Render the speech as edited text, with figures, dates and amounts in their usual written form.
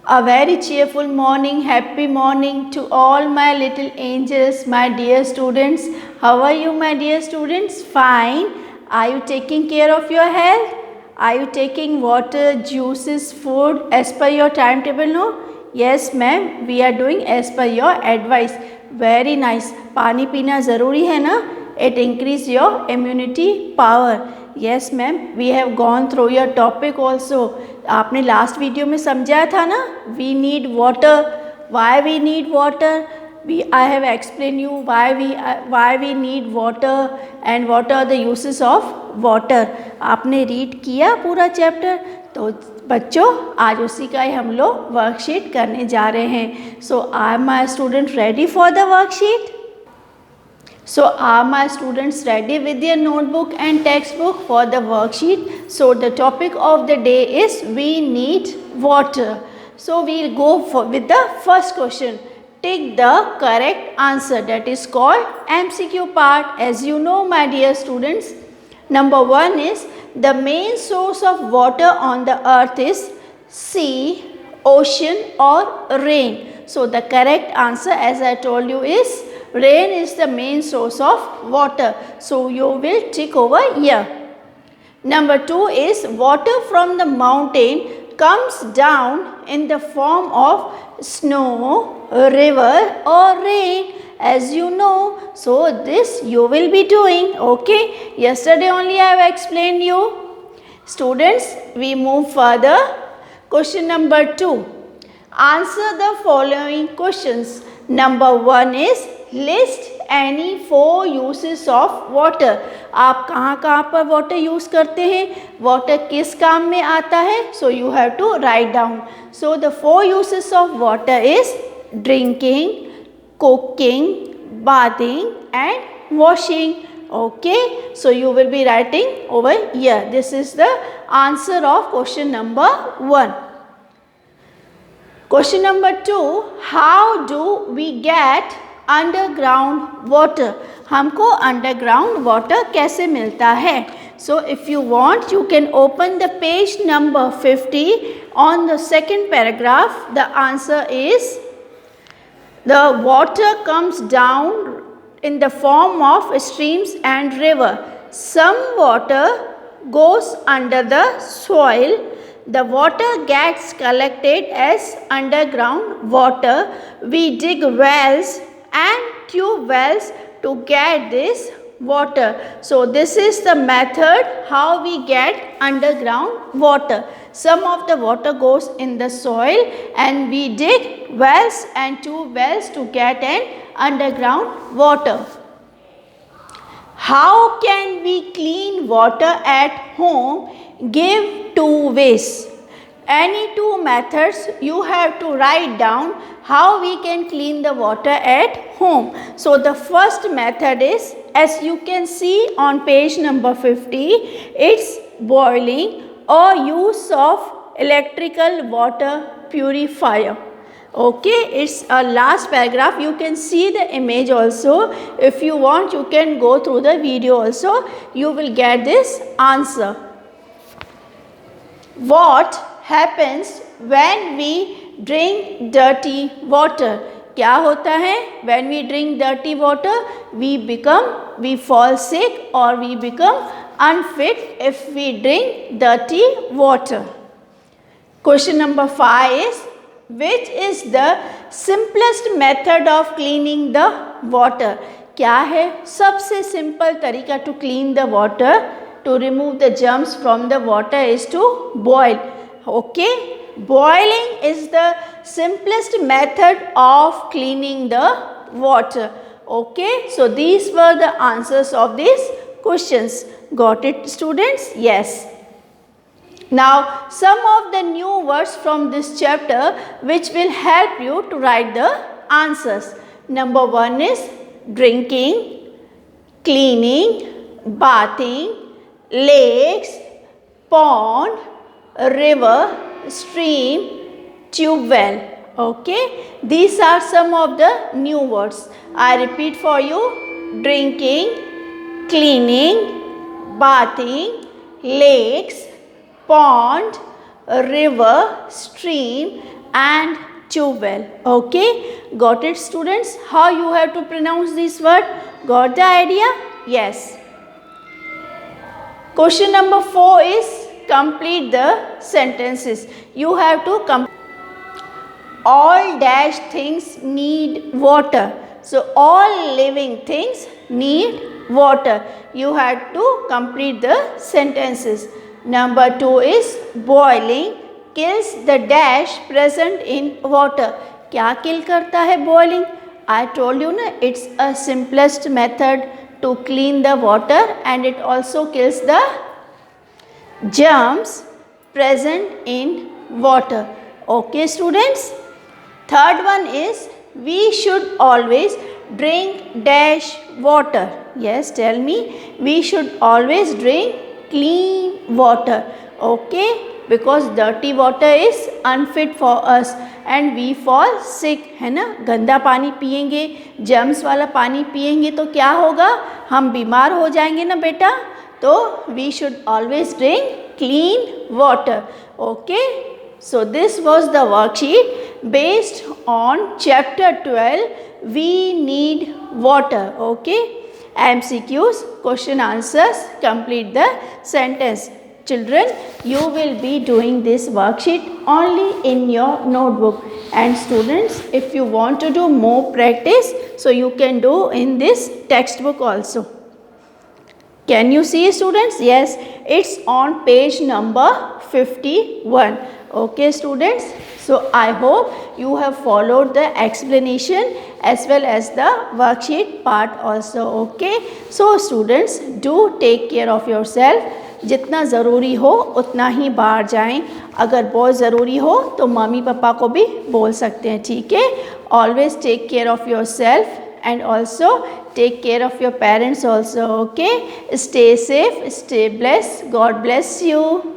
A very cheerful morning, happy morning to all my little angels, my dear students. How are you, my dear students? Fine. Are you taking care of your health? Are you taking water, juices, food as per your timetable? No? Yes, ma'am. We are doing as per your advice. Very nice. पानी पीना ज़रूरी है ना? It increase your immunity power. Yes, ma'am. We have gone through your topic also. आपने last video में समझाया था ना, we need water. Why we need water? I have explain you why we need water and what are the uses of water. आपने read किया पूरा chapter? तो बच्चों आज उसी का ही हम लोग वर्कशीट करने जा रहे हैं. So are my student ready for the worksheet? So are my students ready with their notebook and textbook for the worksheet? So the topic of the day is we need water. So we'll go with the first question. Take the correct answer, that is called MCQ part. As you know, my dear students, number 1 is the main source of water on the earth is sea, ocean or rain. So the correct answer, as I told you, is rain is the main source of water. So you will tick over here. Number 2 is water from the mountain comes down in the form of snow, river or rain, as you know. So this you will be doing. Okay. Yesterday only I have explained you. Students, we move further. Question number 2. Answer the following questions. Number 1 is list any 4 uses of water. आप कहाँ पर water use करते हैं? Water किस काम में आता है? So you have to write down. So the 4 uses of water is drinking, cooking, bathing and washing. Okay, so you will be writing over here. This is the answer of question number 1. Question number 2, how do we get underground water? हमको underground water कैसे मिलता है? So if you want you can open the page number 50 on the second paragraph. The answer is the water comes down in the form of streams and river. Some water goes under the soil. The water gets collected as underground water. We dig wells and tube wells to get this water. So this is the method how we get underground water. Some of the water goes in the soil and we dig wells and tube wells to get an underground water. How can we clean water at home? Give 2 ways. Any 2 methods you have to write down how we can clean the water at home. So the first method is, as you can see on page number 50, it's boiling or use of electrical water purifier. Okay, it's a last paragraph. You can see the image also. If you want, you can go through the video also. You will get this answer. What happens when we drink dirty water? क्या होता है? When we drink dirty water, we fall sick or we become unfit if we drink dirty water. Question number 5 is, which is the simplest method of cleaning the water? क्या है सबसे simple तरीका to clean the water, to remove the germs from the water is to boil. Okay, boiling is the simplest method of cleaning the water. Okay, so these were the answers of these questions. Got it, students? Yes. Now some of the new words from this chapter which will help you to write the answers. Number 1 is drinking, cleaning, bathing, lakes, pond, river, stream, tube well. Okay, these are some of the new words. I repeat for you: drinking, cleaning, bathing, lakes, pond, river, stream and tube-well. Okay, got it students? How you have to pronounce this word? Got the idea? Yes. Question number 4 is complete the sentences. You have to all dash things need water. So all living things need water. You have to complete the sentences. Number 2 is boiling kills the dash present in water. क्या kill करता है boiling? I told you ना, it's a simplest method to clean the water and it also kills the germs present in water. Okay students? Third one is we should always drink dash water. Yes, tell me. We should always drink clean water. Okay, because dirty water is unfit for us and we fall sick. है ना, गंदा पानी पिएंगे, germs वाला पानी पिएंगे तो क्या होगा, हम बीमार हो जाएंगे ना बेटा. तो we should always drink clean water. Okay, so this was the worksheet based on chapter 12. We need water. Okay, MCQs, question answers, complete the sentence. Children, you will be doing this worksheet only in your notebook. And students, if you want to do more practice, so you can do in this textbook also. Can you see students? Yes, it's on page number 51. Okay students, so I hope you have followed the explanation as well as the worksheet part also. Okay, so students, do take care of yourself. जितना ज़रूरी हो उतना ही बाहर जाएं. अगर बहुत ज़रूरी हो तो मम्मी पापा को भी बोल सकते हैं. ठीक है, always take care of your self and also take care of your parents also. Okay, stay safe, stay blessed. God bless you.